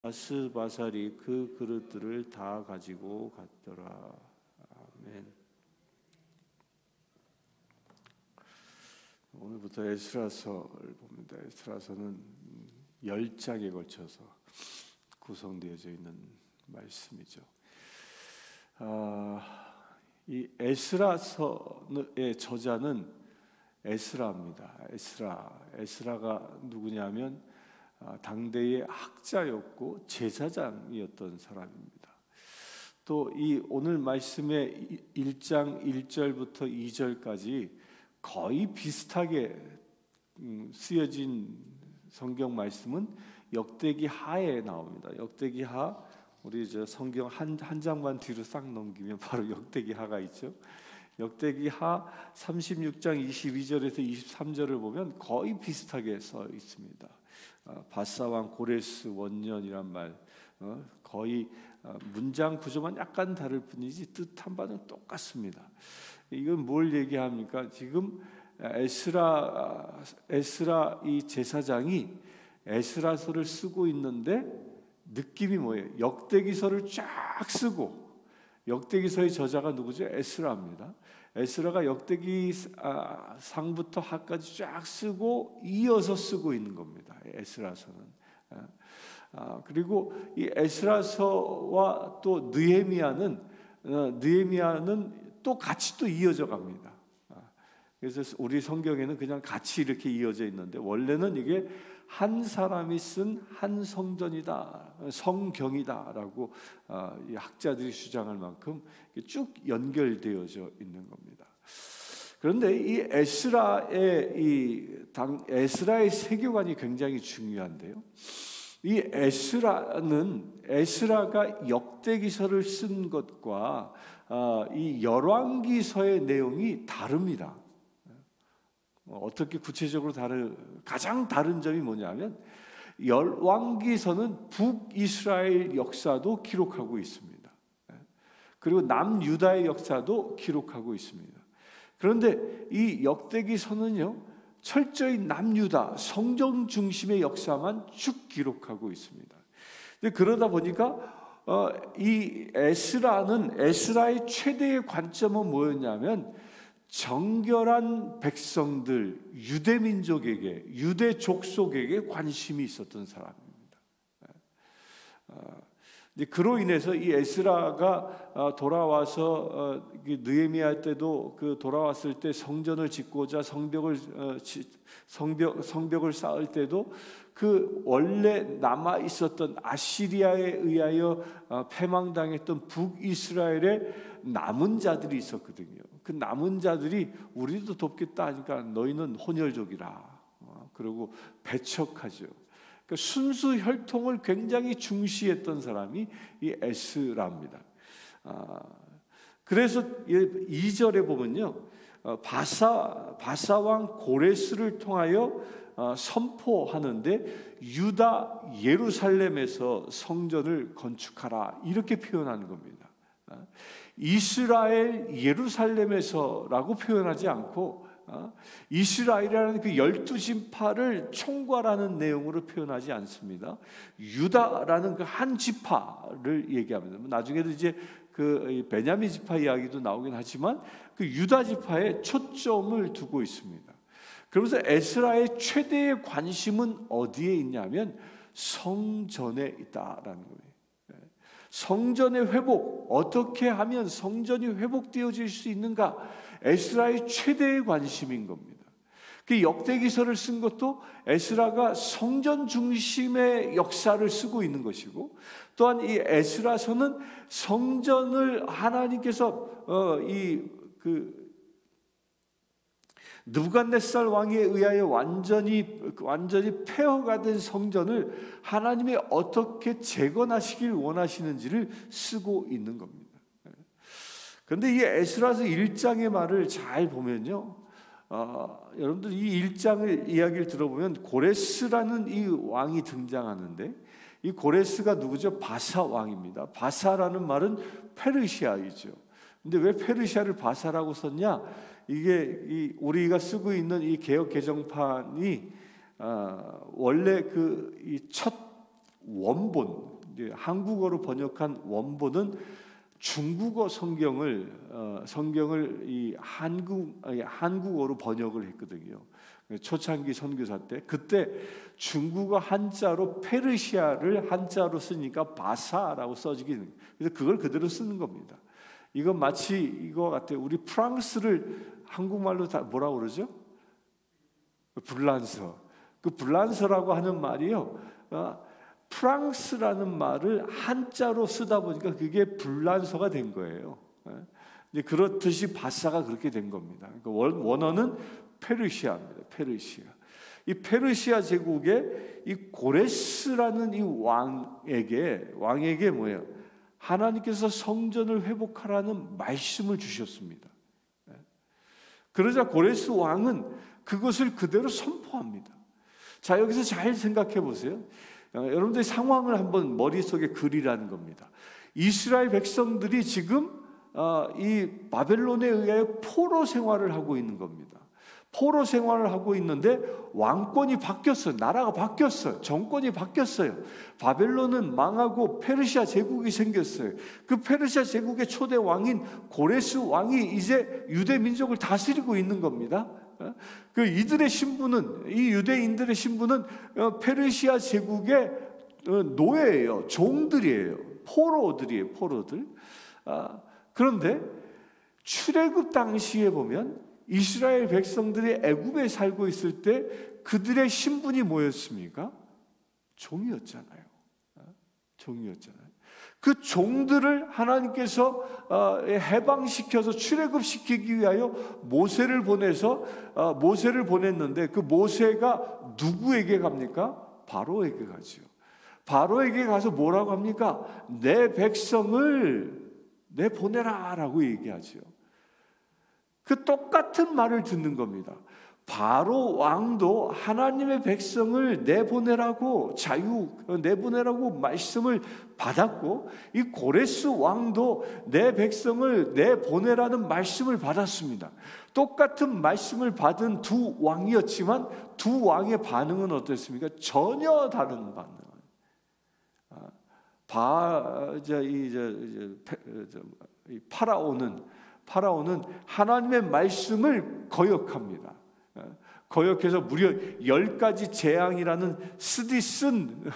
아스바살이 그 그릇들을 다 가지고 갔더라. 아멘. 오늘부터 에스라서를 봅니다. 에스라서는 10장에 걸쳐서 구성되어져 있는 말씀이죠. 이 에스라서의 저자는 에스라입니다. 에스라가 누구냐면 당대의 학자였고 제사장이었던 사람입니다. 또 이 오늘 말씀의 1장 1절부터 2절까지 거의 비슷하게 쓰여진 성경 말씀은 역대기 하에 나옵니다. 역대기 하, 우리 저 성경 한 장만 뒤로 싹 넘기면 바로 역대기 하가 있죠. 역대기 하 36장 22절에서 23절을 보면 거의 비슷하게 써 있습니다. 바사왕 고레스 원년이란 말, 거의 문장 구조만 약간 다를 뿐이지 뜻한 바는 똑같습니다. 이건 뭘 얘기합니까? 지금 에스라 이 제사장이 에스라서를 쓰고 있는데 느낌이 뭐예요? 역대기서를 쫙 쓰고, 역대기서의 저자가 누구죠? 에스라입니다. 에스라가 역대기 상부터 하까지 쫙 쓰고 이어서 쓰고 있는 겁니다. 에스라서는. 그리고 이 에스라서와 또 느헤미야는 또 같이 또 이어져 갑니다. 그래서 우리 성경에는 그냥 같이 이렇게 이어져 있는데 원래는 이게 한 사람이 쓴 한 성전이다, 성경이다라고 학자들이 주장할 만큼 쭉 연결되어져 있는 겁니다. 그런데 이 에스라의 세계관이 굉장히 중요한데요. 이 에스라가 역대기서를 쓴 것과 이 열왕기서의 내용이 다릅니다. 어떻게 구체적으로 가장 다른 점이 뭐냐면 열왕기서는 북이스라엘 역사도 기록하고 있습니다. 그리고 남유다의 역사도 기록하고 있습니다. 그런데 이 역대기서는요, 철저히 남유다 성경 중심의 역사만 쭉 기록하고 있습니다. 그러다 보니까 이 에스라의 최대의 관점은 뭐였냐면 정결한 백성들, 유대 민족에게, 유대 족속에게 관심이 있었던 사람입니다. 그로 인해서 이 에스라가 돌아와서 느헤미야 때도 돌아왔을 때 성전을 짓고자 성벽을 쌓을 때도 그 원래 남아 있었던 아시리아에 의하여 패망당했던 북이스라엘의 남은 자들이 있었거든요. 그 남은 자들이 우리도 돕겠다 하니까 너희는 혼혈족이라, 그리고 배척하죠. 그러니까 순수 혈통을 굉장히 중시했던 사람이 이 에스라입니다. 그래서 2절에 보면요, 바사왕 고레스를 통하여 선포하는데 유다 예루살렘에서 성전을 건축하라, 이렇게 표현하는 겁니다. 이스라엘 예루살렘에서라고 표현하지 않고 이스라엘이라는 그 12지파를 총괄하는 내용으로 표현하지 않습니다. 유다라는 그 한 지파를 얘기합니다. 나중에도 이제 그 베냐민 지파 이야기도 나오긴 하지만 그 유다 지파에 초점을 두고 있습니다. 그러면서 에스라의 최대의 관심은 어디에 있냐면 성전에 있다라는 거예요. 성전의 회복, 어떻게 하면 성전이 회복되어질 수 있는가, 에스라의 최대의 관심인 겁니다. 그 역대기서를 쓴 것도 에스라가 성전 중심의 역사를 쓰고 있는 것이고, 또한 이 에스라서는 성전을 하나님께서 느부갓네살 왕에 의하여 완전히 폐허가 된 성전을 하나님이 어떻게 재건하시길 원하시는지를 쓰고 있는 겁니다. 그런데 이 에스라서 1장의 말을 잘 보면요, 여러분들 이 1장의 이야기를 들어보면 고레스라는 이 왕이 등장하는데, 이 고레스가 누구죠? 바사 왕입니다. 바사라는 말은 페르시아이죠. 근데 왜 페르시아를 바사라고 썼냐? 이게 우리가 쓰고 있는 이 개역 개정판이 원래 이 첫 원본, 한국어로 번역한 원본은 중국어 성경을 이 한국어로 번역을 했거든요. 초창기 선교사 때 그때 중국어 한자로 페르시아를 한자로 쓰니까 바사라고 써지긴, 그래서 그걸 그대로 쓰는 겁니다. 이건 마치 이거 같아요. 우리 프랑스를 한국말로 다 뭐라고 그러죠? 불란서. 그 불란서라고 하는 말이요, 프랑스라는 말을 한자로 쓰다 보니까 그게 불란서가 된 거예요. 이제 그렇듯이 바사가 그렇게 된 겁니다. 그러니까 원어는 페르시아입니다. 페르시아. 이 페르시아 제국의 이 고레스라는 이 왕에게 뭐예요? 하나님께서 성전을 회복하라는 말씀을 주셨습니다. 그러자 고레스 왕은 그것을 그대로 선포합니다. 자, 여기서 잘 생각해 보세요. 여러분들의 상황을 한번 머릿속에 그리라는 겁니다. 이스라엘 백성들이 지금 이 바벨론에 의하여 포로 생활을 하고 있는 겁니다. 포로 생활을 하고 있는데 왕권이 바뀌었어요. 나라가 바뀌었어요. 정권이 바뀌었어요. 바벨론은 망하고 페르시아 제국이 생겼어요. 그 페르시아 제국의 초대 왕인 고레스 왕이 이제 유대 민족을 다스리고 있는 겁니다. 그 이들의 신분은, 이 유대인들의 신분은 페르시아 제국의 노예예요. 종들이에요. 포로들이에요. 포로들. 그런데 출애굽 당시에 보면 이스라엘 백성들이 애굽에 살고 있을 때 그들의 신분이 뭐였습니까? 종이었잖아요. 종이었잖아요. 그 종들을 하나님께서 해방시켜서 출애굽시키기 위하여 모세를 보냈는데 그 모세가 누구에게 갑니까? 바로에게 가죠. 바로에게 가서 뭐라고 합니까? 내 백성을 내보내라 라고 얘기하죠. 그 똑같은 말을 듣는 겁니다. 바로 왕도 하나님의 백성을 내보내라고 내보내라고 말씀을 받았고, 이 고레스 왕도 내 백성을 내보내라는 말씀을 받았습니다. 똑같은 말씀을 받은 두 왕이었지만 두 왕의 반응은 어땠습니까? 전혀 다른 반응. 파라오는 하나님의 말씀을 거역합니다. 거역해서 무려 10가지 재앙이라는 쓰디쓴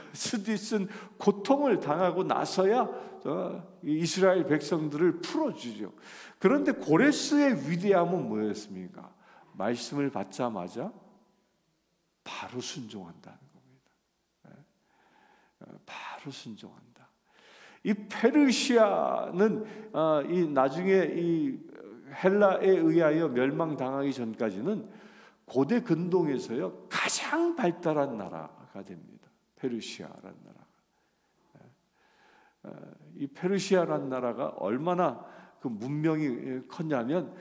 고통을 당하고 나서야 이스라엘 백성들을 풀어주죠. 그런데 고레스의 위대함은 뭐였습니까? 말씀을 받자마자 바로 순종한다는 겁니다. 바로 순종한다. 이 페르시아는 이 나중에 이 헬라에 의하여 멸망당하기 전까지는 고대 근동에서요 가장 발달한 나라가 됩니다. 페르시아라는 나라가. 이 페르시아라는 나라가 얼마나 그 문명이 컸냐면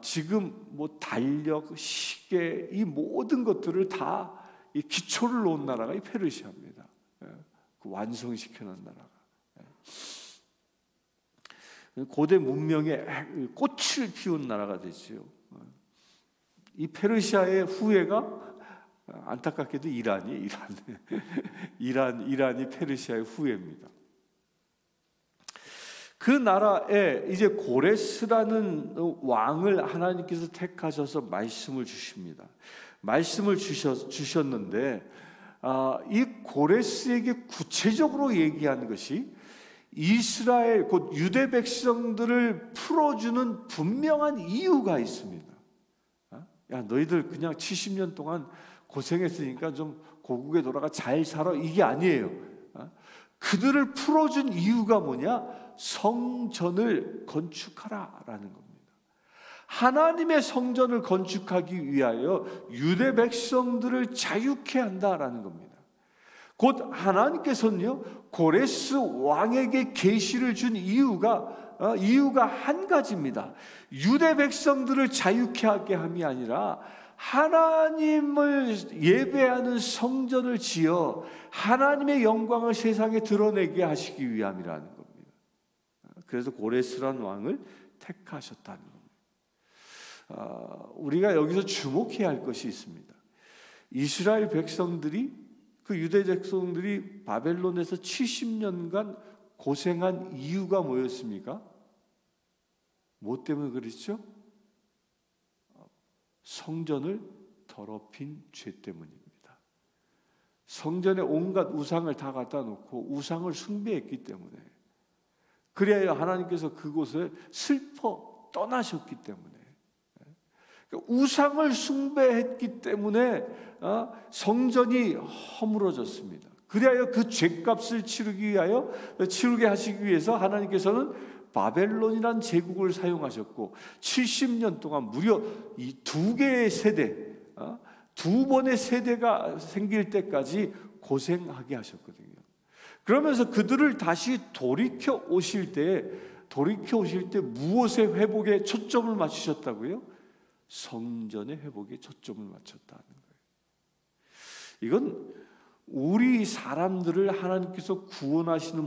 지금 뭐 달력, 시계 이 모든 것들을 다 이 기초를 놓은 나라가 이 페르시아입니다. 그 완성시켜 놓은 나라가. 고대 문명의 꽃을 피운 나라가 됐지요. 이 페르시아의 후예가 안타깝게도 이란이 페르시아의 후예입니다. 그 나라에 이제 고레스라는 왕을 하나님께서 택하셔서 말씀을 주십니다. 말씀을 주셨는데 이 고레스에게 구체적으로 얘기하는 것이 이스라엘 곧 유대 백성들을 풀어주는 분명한 이유가 있습니다. 야, 너희들 그냥 70년 동안 고생했으니까 좀 고국에 돌아가 잘 살아, 이게 아니에요. 그들을 풀어준 이유가 뭐냐? 성전을 건축하라라는 겁니다. 하나님의 성전을 건축하기 위하여 유대 백성들을 자유케 한다라는 겁니다. 곧 하나님께서는요 고레스 왕에게 계시를 준 이유가 한 가지입니다. 유대 백성들을 자유케 하게 함이 아니라 하나님을 예배하는 성전을 지어 하나님의 영광을 세상에 드러내게 하시기 위함이라는 겁니다. 그래서 고레스라는 왕을 택하셨다는 겁니다. 우리가 여기서 주목해야 할 것이 있습니다. 이스라엘 백성들이 그 유대 백성들이 바벨론에서 70년간 고생한 이유가 뭐였습니까? 뭐 때문에 그랬죠? 성전을 더럽힌 죄 때문입니다. 성전에 온갖 우상을 다 갖다 놓고 우상을 숭배했기 때문에, 그래야 하나님께서 그곳을 슬퍼 떠나셨기 때문에, 우상을 숭배했기 때문에 성전이 허물어졌습니다. 그리하여 그 죄값을 치르게 하시기 위해서 하나님께서는 바벨론이란 제국을 사용하셨고, 70년 동안 무려 이 두 개의 세대, 두 번의 세대가 생길 때까지 고생하게 하셨거든요. 그러면서 그들을 다시 돌이켜 오실 때 무엇의 회복에 초점을 맞추셨다고요? 성전의 회복에 초점을 맞췄다는 거예요. 이건 우리 사람들을 하나님께서 구원하시는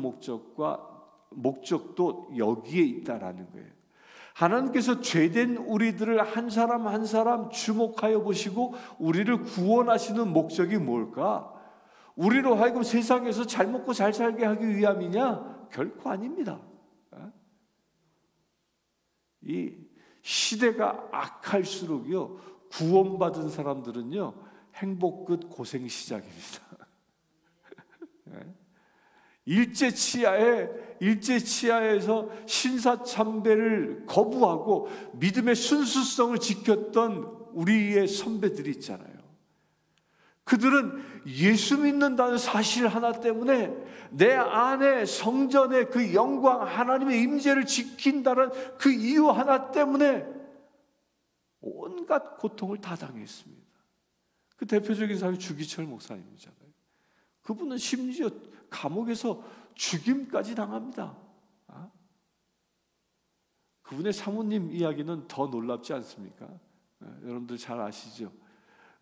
목적도 여기에 있다라는 거예요. 하나님께서 죄된 우리들을 한 사람 한 사람 주목하여 보시고 우리를 구원하시는 목적이 뭘까? 우리로 하여금 세상에서 잘 먹고 잘 살게 하기 위함이냐? 결코 아닙니다. 이 시대가 악할수록요, 구원받은 사람들은요, 행복 끝 고생 시작입니다. 일제치하에서 신사참배를 거부하고 믿음의 순수성을 지켰던 우리의 선배들이 있잖아요. 그들은 예수 믿는다는 사실 하나 때문에, 내 안에 성전의 그 영광, 하나님의 임재를 지킨다는 그 이유 하나 때문에 온갖 고통을 다 당했습니다. 그 대표적인 사람이 주기철 목사님이잖아요. 그분은 심지어 감옥에서 죽임까지 당합니다. 그분의 사모님 이야기는 더 놀랍지 않습니까? 여러분들 잘 아시죠?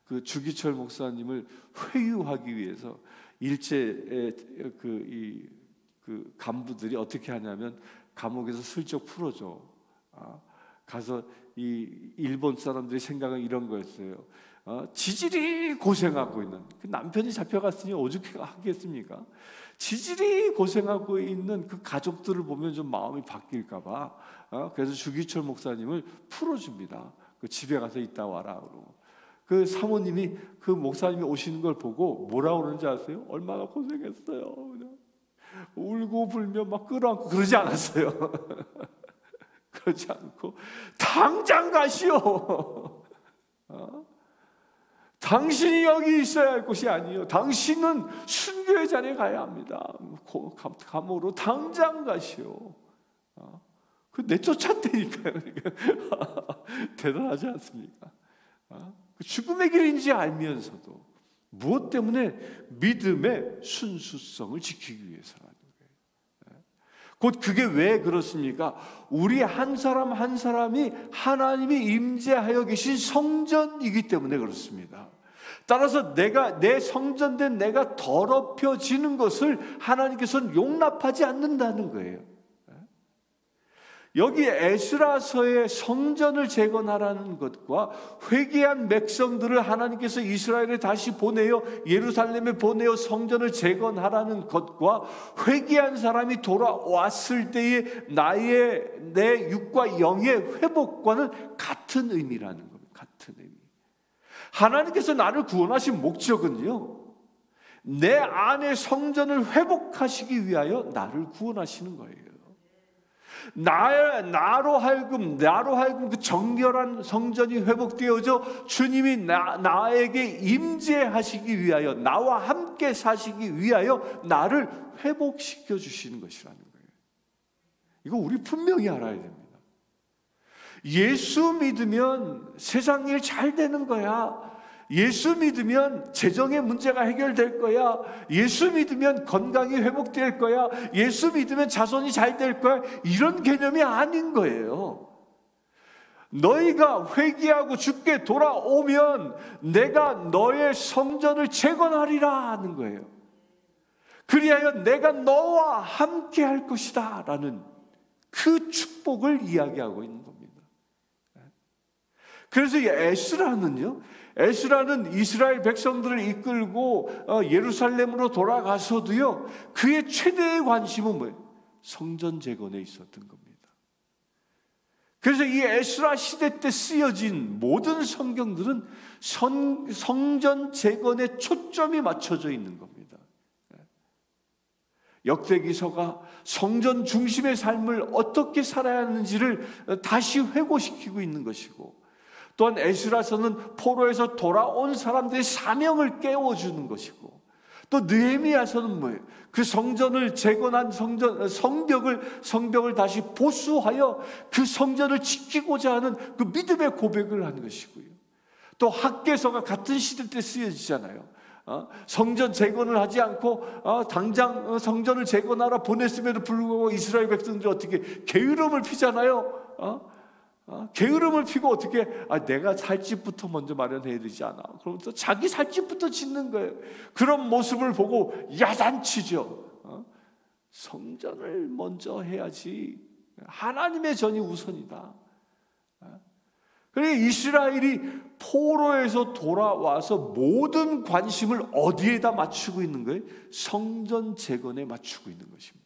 그 주기철 목사님을 회유하기 위해서 일제의 그 간부들이 어떻게 하냐면 감옥에서 슬쩍 풀어줘. 가서 이 일본 사람들의 생각은 이런 거였어요. 지질이 고생하고 있는, 그 남편이 잡혀갔으니 오죽하겠습니까? 지질이 고생하고 있는 그 가족들을 보면 좀 마음이 바뀔까봐, 그래서 주기철 목사님을 풀어줍니다. 그 집에 가서 있다 와라 그러고. 그 사모님이 그 목사님이 오시는 걸 보고 뭐라고 그러는지 아세요? 얼마나 고생했어요. 그냥 울고 불며 막 끌어안고 그러지 않았어요. 그러지 않고 당장 가시오. 당신이 여기 있어야 할 곳이 아니에요. 당신은 순교의 자리에 가야 합니다. 감옥으로 당장 가시오. 그 내쫓았다니까요. 대단하지 않습니까? 죽음의 길인지 알면서도 무엇 때문에? 믿음의 순수성을 지키기 위해서라는 거예요. 곧 그게 왜 그렇습니까? 우리 한 사람 한 사람이 하나님이 임재하여 계신 성전이기 때문에 그렇습니다. 따라서 내 성전된 내가 더럽혀지는 것을 하나님께서는 용납하지 않는다는 거예요. 여기 에스라서의 성전을 재건하라는 것과 회개한 백성들을 하나님께서 이스라엘에 다시 보내어 예루살렘에 보내어 성전을 재건하라는 것과 회개한 사람이 돌아왔을 때의 내 육과 영의 회복과는 같은 의미라는 겁니다. 같은 의미. 하나님께서 나를 구원하신 목적은요, 내 안의 성전을 회복하시기 위하여 나를 구원하시는 거예요. 나로 하여금 그 정결한 성전이 회복되어져 주님이 나에게 임재하시기 위하여, 나와 함께 사시기 위하여 나를 회복시켜 주시는 것이라는 거예요. 이거 우리 분명히 알아야 됩니다. 예수 믿으면 세상 일 잘 되는 거야. 예수 믿으면 재정의 문제가 해결될 거야. 예수 믿으면 건강이 회복될 거야. 예수 믿으면 자손이 잘 될 거야. 이런 개념이 아닌 거예요. 너희가 회개하고 주께 돌아오면 내가 너의 성전을 재건하리라 하는 거예요. 그리하여 내가 너와 함께 할 것이다 라는 그 축복을 이야기하고 있는 겁니다. 그래서 이 에스라는 이스라엘 백성들을 이끌고 예루살렘으로 돌아가서도요, 그의 최대의 관심은 뭐예요? 성전 재건에 있었던 겁니다. 그래서 이 에스라 시대 때 쓰여진 모든 성경들은 성전 재건에 초점이 맞춰져 있는 겁니다. 역대기서가 성전 중심의 삶을 어떻게 살아야 하는지를 다시 회고시키고 있는 것이고, 또한 에스라서는 포로에서 돌아온 사람들의 사명을 깨워주는 것이고, 또 느헤미야서는 뭐예요? 그 성전을 재건한 성벽을 다시 보수하여 그 성전을 지키고자 하는 그 믿음의 고백을 하는 것이고요. 또 학개서가 같은 시대 때 쓰여지잖아요. 성전 재건을 하지 않고 당장 성전을 재건하라 보냈음에도 불구하고 이스라엘 백성들이 어떻게 게으름을 피잖아요. 게으름을 피고 어떻게 내가 살 집부터 먼저 마련해야 되지 않아? 그러면서 자기 살 집부터 짓는 거예요. 그런 모습을 보고 야단치죠. 성전을 먼저 해야지. 하나님의 전이 우선이다. 그러니까 이스라엘이 포로에서 돌아와서 모든 관심을 어디에다 맞추고 있는 거예요? 성전 재건에 맞추고 있는 것입니다.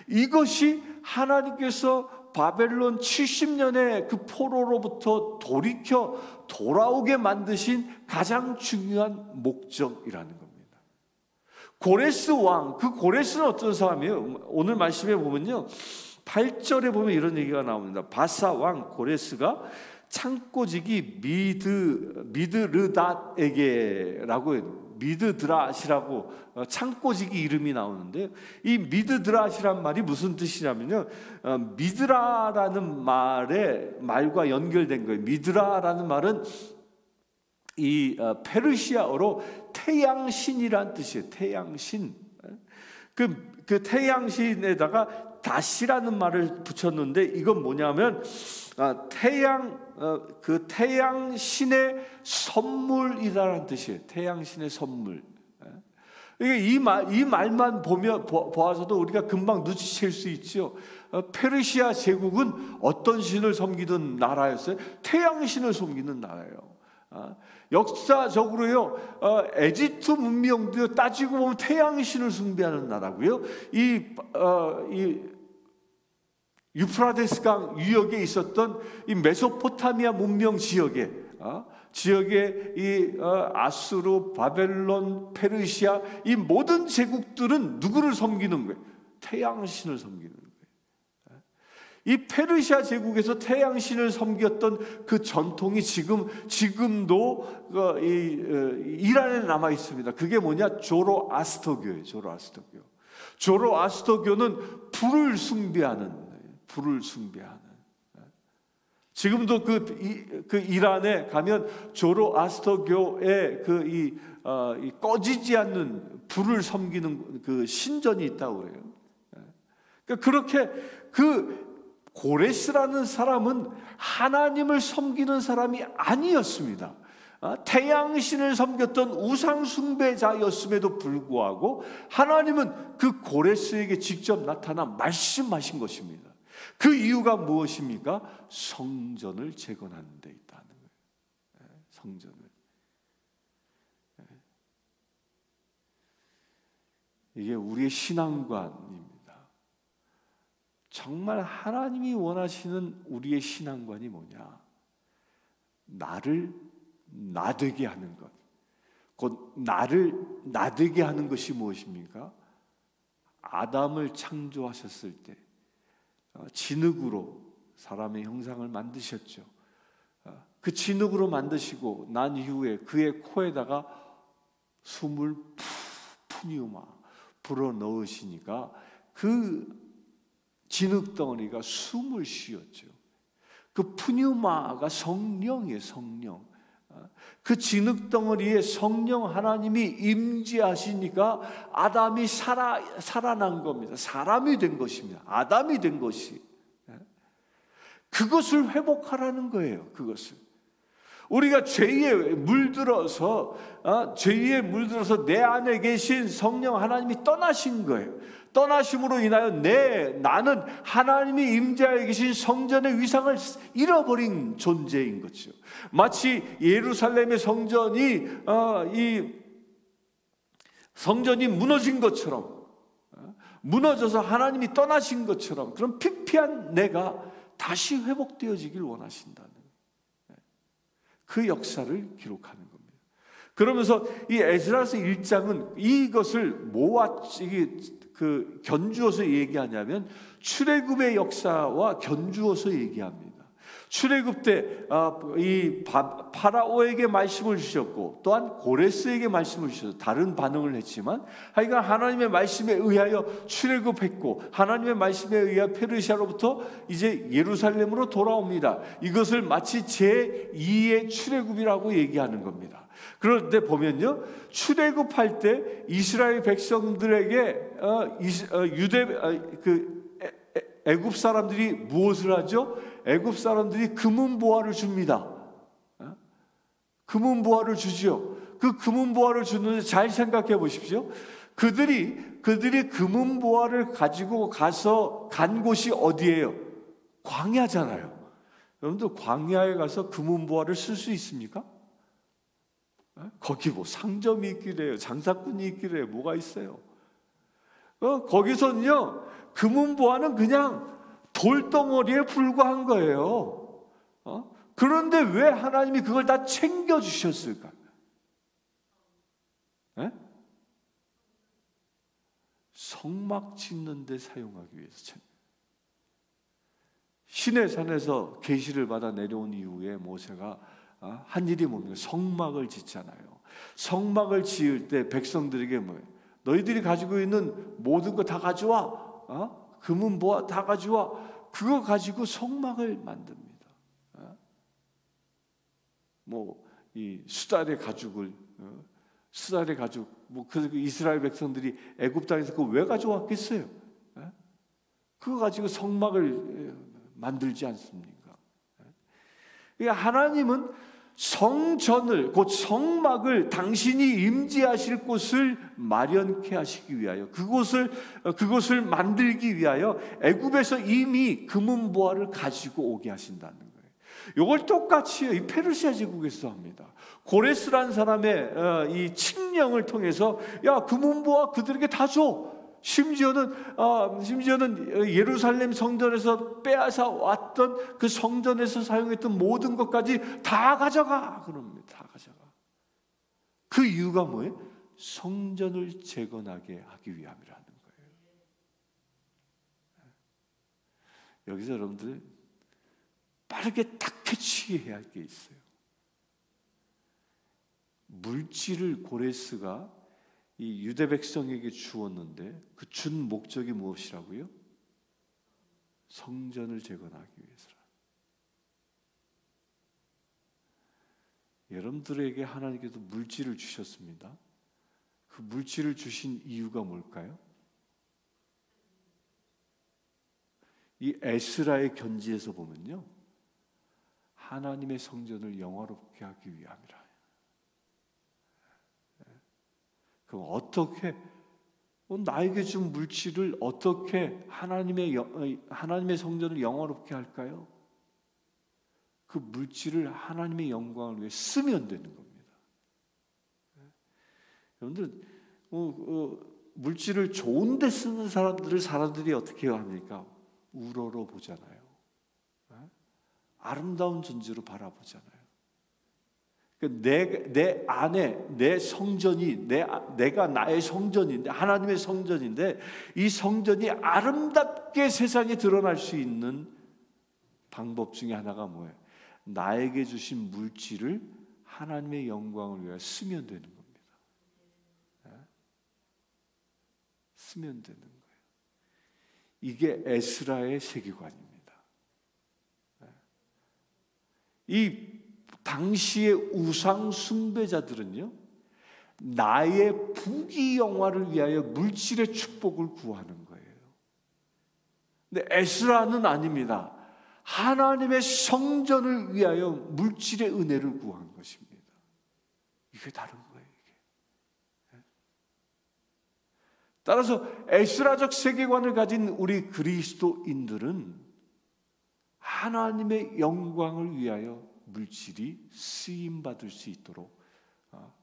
이것이 하나님께서 바벨론 70년의 그 포로로부터 돌아오게 만드신 가장 중요한 목적이라는 겁니다. 고레스 왕, 그 고레스는 어떤 사람이에요? 오늘 말씀에 보면요, 8절에 보면 이런 얘기가 나옵니다. 바사 왕 고레스가 창고지기 미드르닷에게라고 해요. 미드드랏이라고 창고지기 이름이 나오는데, 이 미드드랏이란 말이 무슨 뜻이냐면요, 미드라라는 말과 연결된 거예요. 미드라라는 말은 이 페르시아어로 태양신이란 뜻이에요. 태양신. 그 태양신에다가 다시라는 말을 붙였는데, 이건 뭐냐면 그 태양신의 선물이라는 뜻이에요. 태양신의 선물. 이 말만 보아서도 우리가 금방 눈치챌 수 있죠. 페르시아 제국은 어떤 신을 섬기던 나라였어요? 태양신을 섬기는 나라예요. 역사적으로요, 에집트 문명도 따지고 보면 태양신을 숭배하는 나라고요. 이 유프라데스강 유역에 있었던 이 메소포타미아 문명 지역에 이 아수르, 바벨론, 페르시아, 이 모든 제국들은 누구를 섬기는 거예요? 태양신을 섬기는 거예요. 이 페르시아 제국에서 태양신을 섬겼던 그 전통이 지금도 이란에 남아 있습니다. 그게 뭐냐? 조로아스터교예요. 조로아스터교는 불을 숭배하는. 지금도 그 이란에 가면 조로아스터교의 이 꺼지지 않는 불을 섬기는 그 신전이 있다고 그래요. 그러니까 그렇게 그 고레스라는 사람은 하나님을 섬기는 사람이 아니었습니다. 태양신을 섬겼던 우상 숭배자였음에도 불구하고 하나님은 그 고레스에게 직접 나타나 말씀하신 것입니다. 그 이유가 무엇입니까? 성전을 재건하는 데 있다는 거예요. 성전을. 이게 우리의 신앙관입니다. 정말 하나님이 원하시는 우리의 신앙관이 뭐냐? 나를 나되게 하는 것. 곧 나를 나되게 하는 것이 무엇입니까? 아담을 창조하셨을 때 진흙으로 사람의 형상을 만드셨죠. 그 진흙으로 만드시고 난 이후에 그의 코에다가 숨을 푸니우마 불어 넣으시니까 그 진흙 덩어리가 숨을 쉬었죠. 그 푸니우마가 성령이에요. 성령. 그 진흙 덩어리에 성령 하나님이 임재하시니까 아담이 살아난 겁니다. 사람이 된 것입니다. 아담이 된 것이. 그것을 회복하라는 거예요. 그것을. 우리가 죄에 물들어서 내 안에 계신 성령 하나님이 떠나신 거예요. 떠나심으로 인하여 나는 하나님이 임재하여 계신 성전의 위상을 잃어버린 존재인 거죠. 마치 예루살렘의 성전이 무너진 것처럼, 무너져서 하나님이 떠나신 것처럼, 그런 피폐한 내가 다시 회복되어지길 원하신다는 그 역사를 기록하는 겁니다. 그러면서 이 에스라서 1장은 이것을 견주어서 얘기하냐면 출애굽의 역사와 견주어서 얘기합니다. 출애굽 때 이 파라오에게 말씀을 주셨고 또한 고레스에게 말씀을 주셔서 다른 반응을 했지만 하여간 하나님의 말씀에 의하여 출애굽했고 하나님의 말씀에 의하여 페르시아로부터 이제 예루살렘으로 돌아옵니다. 이것을 마치 제2의 출애굽이라고 얘기하는 겁니다. 그런데 보면요, 출애굽할 때 이스라엘 백성들에게 애굽 사람들이 무엇을 하죠? 애굽 사람들이 금은보화를 줍니다. 금은보화를 주지요. 그 금은보화를 주는데 잘 생각해 보십시오. 그들이 금은보화를 가지고 간 곳이 어디예요? 광야잖아요. 여러분들 광야에 가서 금은보화를 쓸 수 있습니까? 거기 뭐 상점이 있기래요, 장사꾼이 있기래요, 뭐가 있어요? 거기서는요, 금은보화는 그냥 돌덩어리에 불과한 거예요. 그런데 왜 하나님이 그걸 다 챙겨주셨을까? 성막 짓는 데 사용하기 위해서. 시내산에서 계시를 받아 내려온 이후에 모세가 한 일이 뭡니까? 성막을 짓잖아요. 성막을 지을 때 백성들에게 뭐예요? 너희들이 가지고 있는 모든 거 다 가져와. 금은보화 다 가져와. 그거 가지고 성막을 만듭니다. 이 수달의 가죽, 그 이스라엘 백성들이 애굽 땅에서 그거 왜 가져왔겠어요? 그거 가지고 성막을 만들지 않습니까? 그러니까 하나님은 성전을, 곧 성막을 당신이 임재하실 곳을 마련케 하시기 위하여 그것을 만들기 위하여 애굽에서 이미 금은보화를 가지고 오게 하신다는 거예요. 이걸 똑같이 이 페르시아 제국에서 합니다. 고레스라는 사람의 이 칙령을 통해서 야, 금은보화 그들에게 다 줘. 심지어는 예루살렘 성전에서 빼앗아 왔던 그 성전에서 사용했던 모든 것까지 다 가져가. 그럽니다. 다 가져가. 그 이유가 뭐예요? 성전을 재건하게 하기 위함이라는 거예요. 여기서 여러분들 빠르게 딱 캐치해야 할 게 있어요. 물질을 고레스가 이 유대 백성에게 주었는데 그 준 목적이 무엇이라고요? 성전을 재건하기 위해서라. 여러분들에게 하나님께서 물질을 주셨습니다. 그 물질을 주신 이유가 뭘까요? 이 에스라의 견지에서 보면요, 하나님의 성전을 영화롭게 하기 위함이라. 그럼 어떻게 나에게 준 물질을 어떻게 하나님의 성전을 영화롭게 할까요? 그 물질을 하나님의 영광을 위해 쓰면 되는 겁니다. 여러분들 물질을 좋은 데 쓰는 사람들이 어떻게 합니까? 우러러 보잖아요. 아름다운 존재로 바라보잖아요. 내 안에 내 성전이 내가 나의 성전인데, 하나님의 성전인데, 이 성전이 아름답게 세상에 드러날 수 있는 방법 중에 하나가 뭐예요? 나에게 주신 물질을 하나님의 영광을 위해 쓰면 되는 겁니다. 쓰면 되는 거예요. 이게 에스라의 세계관입니다. 이 당시의 우상 숭배자들은요, 나의 부귀 영화를 위하여 물질의 축복을 구하는 거예요. 근데 에스라는 아닙니다. 하나님의 성전을 위하여 물질의 은혜를 구한 것입니다. 이게 다른 거예요. 이게. 따라서 에스라적 세계관을 가진 우리 그리스도인들은 하나님의 영광을 위하여 물질이 쓰임받을 수 있도록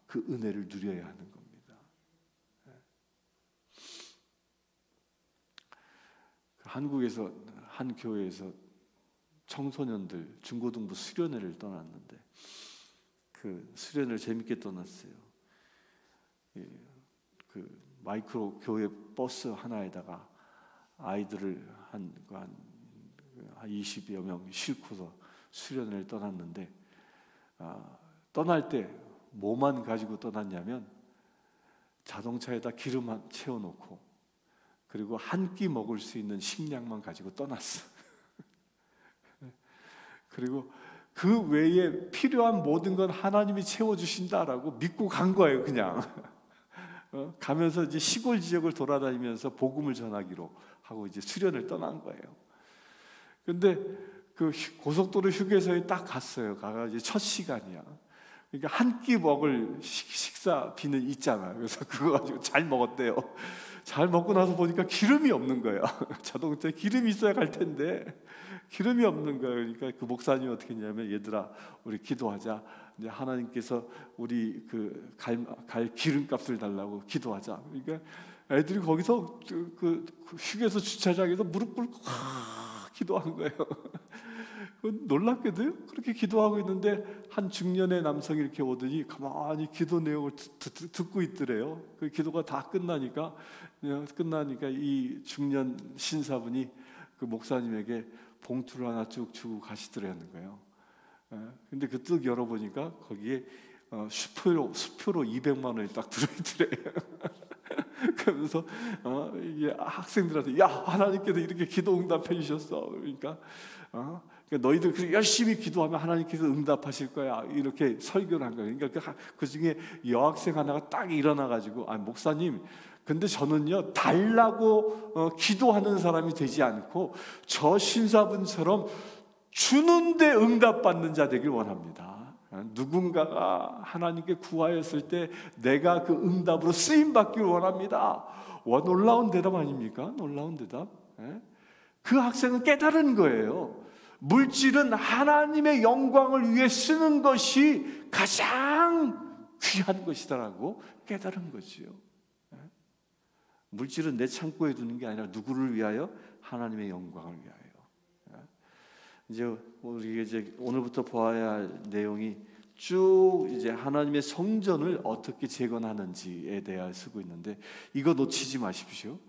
그 은혜를 누려야 하는 겁니다. 한국에서 한 교회에서 청소년들 중고등부 수련회를 떠났는데 그 수련회를 재밌게 떠났어요. 그 마이크로 교회 버스 하나에다가 아이들을 한 20여 명 싣고서 수련회를 떠났는데 떠날 때 뭐만 가지고 떠났냐면 자동차에다 기름만 채워놓고 그리고 한 끼 먹을 수 있는 식량만 가지고 떠났어. 그리고 그 외에 필요한 모든 건 하나님이 채워주신다라고 믿고 간 거예요. 그냥 가면서 이제 시골 지역을 돌아다니면서 복음을 전하기로 하고 이제 수련을 떠난 거예요. 근데 그 고속도로 휴게소에 딱 갔어요. 가가 이제 첫 시간이야. 그러니까 한 끼 먹을 식사비는 있잖아요. 그래서 그거 가지고 잘 먹었대요. 잘 먹고 나서 보니까 기름이 없는 거예요. 자동차에 기름이 있어야 갈 텐데 기름이 없는 거예요. 그러니까 그 목사님이 어떻게 했냐면 얘들아 우리 기도하자. 이제 하나님께서 우리 그 갈 기름값을 달라고 기도하자. 그러니까 애들이 거기서 그 휴게소 주차장에서 무릎 꿇고 기도한 거예요. 놀랍게도요. 그렇게 기도하고 있는데 한 중년의 남성이 이렇게 오더니 가만히 기도 내용을 듣고 있더래요. 그 기도가 다 끝나니까 이 중년 신사분이 그 목사님에게 봉투를 하나 쭉 주고 가시더라는 거예요. 근데 그 뚝 열어보니까 거기에 수표로 200만 원이 딱 들어있더래요. 그러면서 이게 학생들한테 야 하나님께서 이렇게 기도 응답해 주셨어. 그러니까 너희들 그렇게 열심히 기도하면 하나님께서 응답하실 거야. 이렇게 설교를 한 거예요. 그러니까 그 중에 여학생 하나가 딱 일어나가지고 목사님 근데 저는요 달라고 기도하는 사람이 되지 않고 저 신사분처럼 주는데 응답받는 자 되길 원합니다. 누군가가 하나님께 구하였을 때 내가 그 응답으로 쓰임받길 원합니다. 와, 놀라운 대답 아닙니까? 놀라운 대답. 그 학생은 깨달은 거예요. 물질은 하나님의 영광을 위해 쓰는 것이 가장 귀한 것이다라고 깨달은 거지요. 물질은 내 창고에 두는 게 아니라 누구를 위하여? 하나님의 영광을 위하여. 이제 우리 이제 오늘부터 보아야 할 내용이 쭉 이제 하나님의 성전을 어떻게 재건하는지에 대하여 쓰고 있는데 이거 놓치지 마십시오.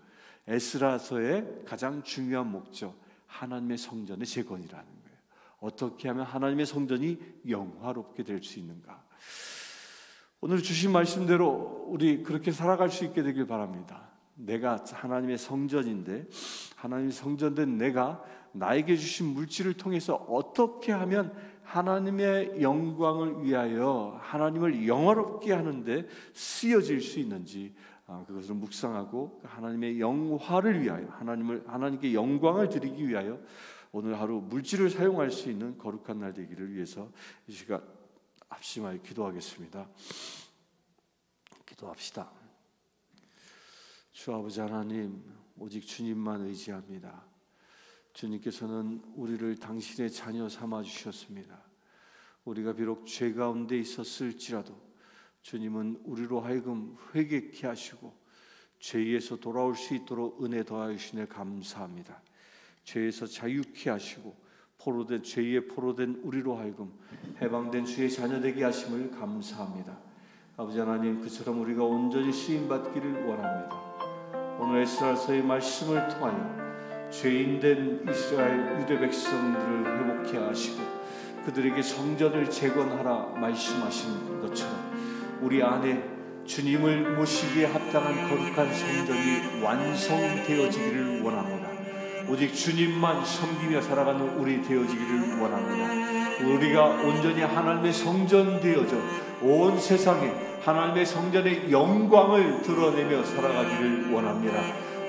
에스라서의 가장 중요한 목적 하나님의 성전의 재건이라는 거예요. 어떻게 하면 하나님의 성전이 영화롭게 될 수 있는가? 오늘 주신 말씀대로 우리 그렇게 살아갈 수 있게 되길 바랍니다. 내가 하나님의 성전인데 하나님의 성전된 내가 나에게 주신 물질을 통해서 어떻게 하면 하나님의 영광을 위하여 하나님을 영화롭게 하는데 쓰여질 수 있는지 그것을 묵상하고 하나님의 영화를 위하여 하나님께 영광을 드리기 위하여 오늘 하루 물질을 사용할 수 있는 거룩한 날 되기를 위해서 이 시간 합심하여 기도하겠습니다. 기도합시다. 주 아버지 하나님, 오직 주님만 의지합니다. 주님께서는 우리를 당신의 자녀 삼아 주셨습니다. 우리가 비록 죄 가운데 있었을지라도 주님은 우리로 하여금 회개케 하시고 죄에서 돌아올 수 있도록 은혜 더하여 주시네 감사합니다. 죄에서 자유케 하시고 죄에 포로된 우리로 하여금 해방된 주의 자녀 되게 하심을 감사합니다. 아버지 하나님, 그처럼 우리가 온전히 쓰임받기를 원합니다. 오늘 에스라서의 말씀을 통하여 죄인된 이스라엘 유대 백성들을 회복케 하시고 그들에게 성전을 재건하라 말씀하신 것처럼 우리 안에 주님을 모시기에 합당한 거룩한 성전이 완성되어지기를 원합니다. 오직 주님만 섬기며 살아가는 우리 되어지기를 원합니다. 우리가 온전히 하나님의 성전 되어져 온 세상에 하나님의 성전의 영광을 드러내며 살아가기를 원합니다.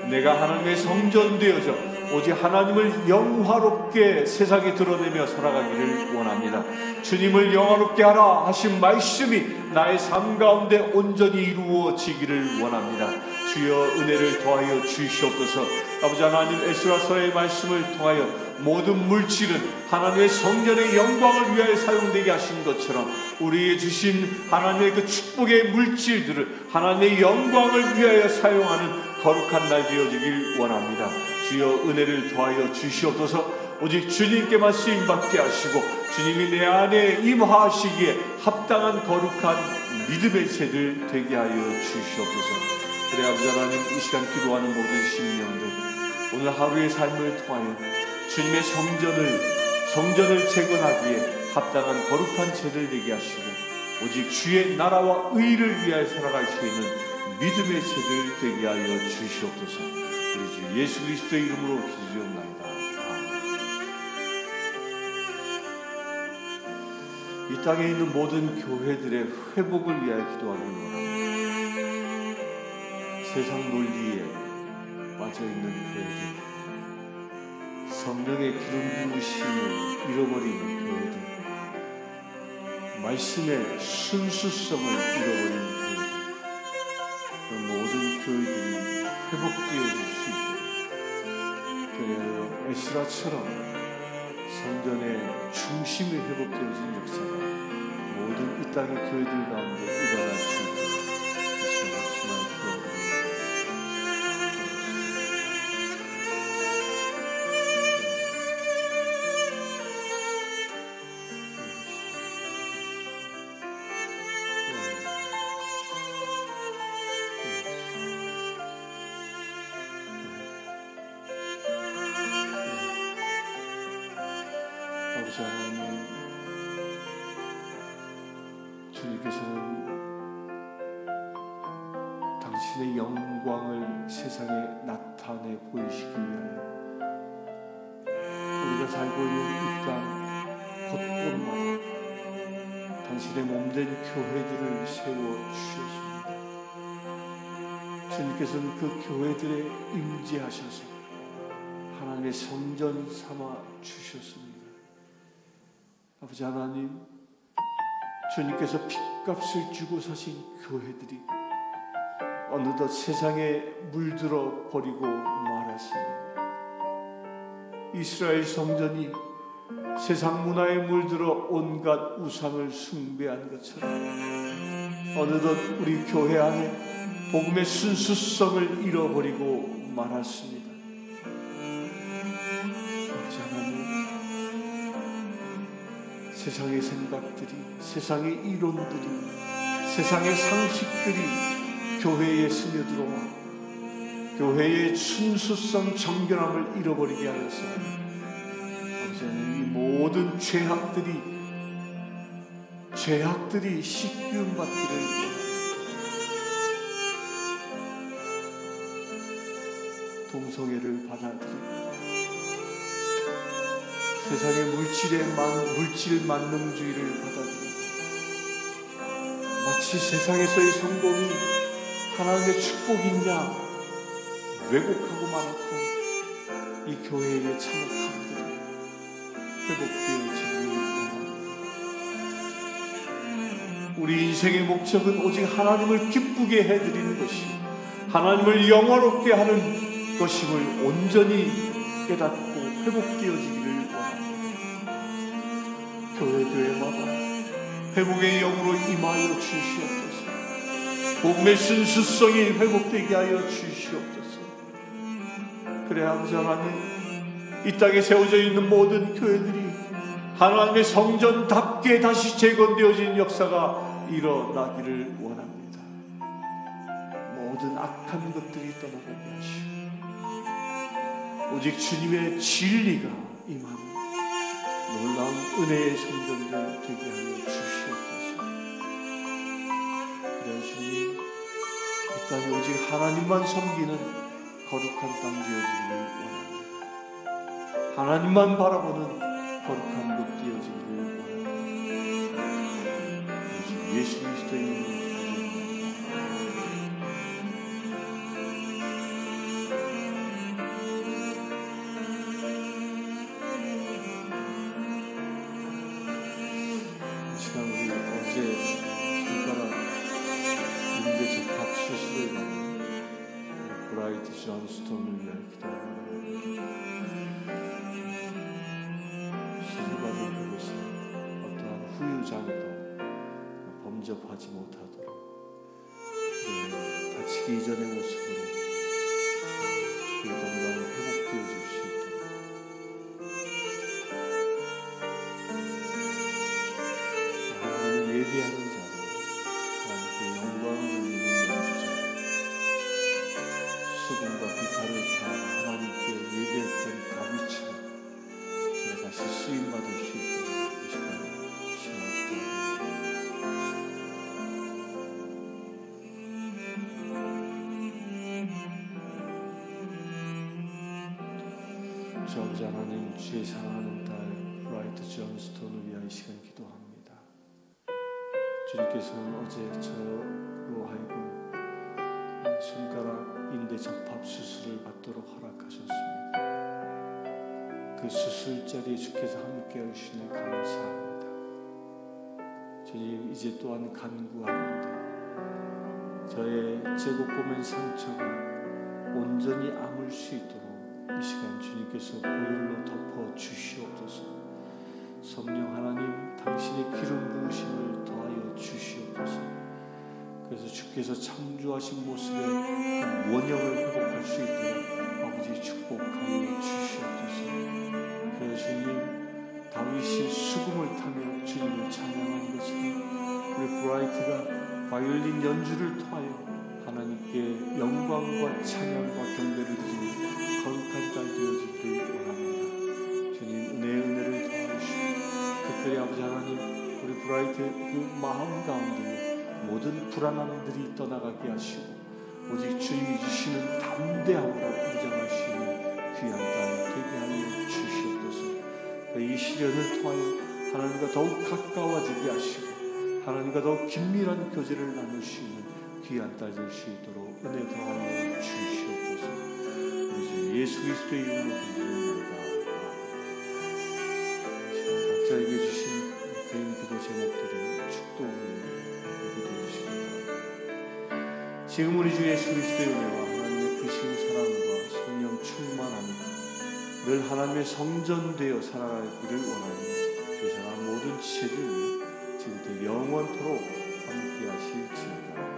내가 하나님의 성전 되어져 오직 하나님을 영화롭게 세상에 드러내며 살아가기를 원합니다. 주님을 영화롭게 하라 하신 말씀이 나의 삶 가운데 온전히 이루어지기를 원합니다. 주여 은혜를 더하여 주시옵소서. 아버지 하나님, 에스라서의 말씀을 통하여 모든 물질은 하나님의 성전의 영광을 위하여 사용되게 하신 것처럼 우리에게 주신 하나님의 그 축복의 물질들을 하나님의 영광을 위하여 사용하는 거룩한 날 되어지길 원합니다. 주여 은혜를 더하여 주시옵소서. 오직 주님께만 쓰임받게 하시고 주님이 내 안에 임하시기에 합당한 거룩한 믿음의 세들 되게 하여 주시옵소서. 그래 아버지 하나님, 이 시간 기도하는 모든 심령들 오늘 하루의 삶을 통하여 주님의 성전을 재건하기에 합당한 거룩한 제를 되게 하시고 오직 주의 나라와 의를 위하여 살아갈 수 있는 믿음의 세들 되게 하여 주시옵소서. 우리 주 예수 그리스도의 이름으로 기도드리옵나이다. 이 땅에 있는 모든 교회들의 회복을 위하여 기도하기를 원합니다. 세상 논리에 빠져있는 교회들, 성령의 기름 부으심을 잃어버린 교회들, 말씀의 순수성을 잃어버린 교회들, 그런 모든 교회들이 회복되어질 수 있도록 그래야 에스라처럼 성전의 중심이 회복되어진 역사가 모든 이 땅의 교회들 가운데 일어날 수 있도록 다시 말씀을 기도합니다. 아버지 하나님, 주님께서는 당신의 영광을 세상에 나타내 보이시기 위하여 우리가 살고 있는 이 땅 곳곳마다 당신의 몸된 교회들을 세워주셨습니다. 주님께서는 그 교회들에 임재하셔서 하나님의 성전 삼아 주셨습니다. 아버지 하나님, 주님께서 핏값을 주고 사신 교회들이 어느덧 세상에 물들어 버리고 말았습니다. 이스라엘 성전이 세상 문화에 물들어 온갖 우상을 숭배한 것처럼 어느덧 우리 교회 안에 복음의 순수성을 잃어버리고 말았습니다. 아버지 하나님, 세상의 생각들이, 세상의 이론들이, 세상의 상식들이 교회에 스며들어와 교회의 순수성, 정결함을 잃어버리게 하여서 아버지 하나님, 이 모든 죄악들이 씻기움 받기를 원합니다. 동성애를 받아들이고 세상의 물질 만능주의를 받아들이고 마치 세상에서의 성공이 하나님의 축복이냐 왜곡하고 말았던 이 교회의 참혹함들이 회복되어지기를 원합니다. 우리 인생의 목적은 오직 하나님을 기쁘게 해드리는 것이, 하나님을 영화롭게 하는 것임을 온전히 깨닫고 회복되어지기를 원합니다. 교회마다 회복의 영으로 임하여 주시옵소서. 복음의 순수성이 회복되게 하여 주시옵소서. 그래 아버지 하나님, 이 땅에 세워져 있는 모든 교회들이 하나님의 성전답게 다시 재건되어진 역사가 일어나기를 원합니다. 모든 악한 것들이 떠나가게 하시고 오직 주님의 진리가 임하는 놀라운 은혜의 성전들 되게 하여 주시옵소서. 그래 주님, 이 땅에 오직 하나님만 섬기는 거룩한 땅 되어지기를 원합니다. 하나님만 바라보는 거룩한 곳 되어지기를 원합니다. 예수 그리스도의 이름으로 기도합니다. 다시 이전의 모습으로 그 건강이 회복되어질 수 있도록 하나님을 예배하는 자로, 하나님께 영광을 돌리는 연주자로, 수금과 기타를 다 하나님께 예배했던 다윗처럼 제가 다시 쓰임받을 수 있도록 이 시간에 시작합니다. 아버지 하나님, 주의 사랑하는 딸 브라이트 존스톤을 위하여 이 시간 기도합니다. 주님께서는 어제 저로 하여금 손가락 인대 접합 수술을 받도록 허락하셨습니다. 그 수술 자리에 주께서 함께 하시니 감사합니다. 주님, 이제 또한 간구하건대 저의 제곱보면 상처가 온전히 아물 수 있도록 이 시간 주님께서 보혈로 덮어 주시옵소서. 성령 하나님, 당신의 기름 부으심을 더하여 주시옵소서. 그래서 주께서 창조하신 모습의 그 원형을 회복할 수 있도록 아버지 축복하여 주시옵소서. 그래서 주님, 다윗이 수금을 타며 주님을 찬양한 것처럼 우리 브라이트가 바이올린 연주를 통하여 하나님께 영광과 찬양과 경배를 드리는 거룩한 딸 되어지기를 원합니다. 주님, 은혜를 더하시고 특별히 아버지 하나님, 우리 브라이트의 그 마음 가운데 모든 불안함들이 떠나가게 하시고 오직 주님이 주시는 담대함으로 무장하시는 귀한 딸 되게 하여 주시옵소서. 이 시련을 통하여 하나님과 더욱 가까워지게 하시고 하나님과 더욱 긴밀한 교제를 나눌 수 있는 귀한 딸 될 수 있도록 은혜 더하여 주시옵소서. 예수 그리스도의 이름으로 기도합니다. 각자에게 주신 개인 기도 제목들을 축도하며 기도해 주시기 바랍니다. 지금 우리 주 예수 그리스도의 은혜와 하나님의 크신 사랑과 성령 충만함이 늘 하나님의 성전되어 살아가기를 원하는 주 사랑 모든 지체들 위해 지금부터 영원토록 함께 하실지어다.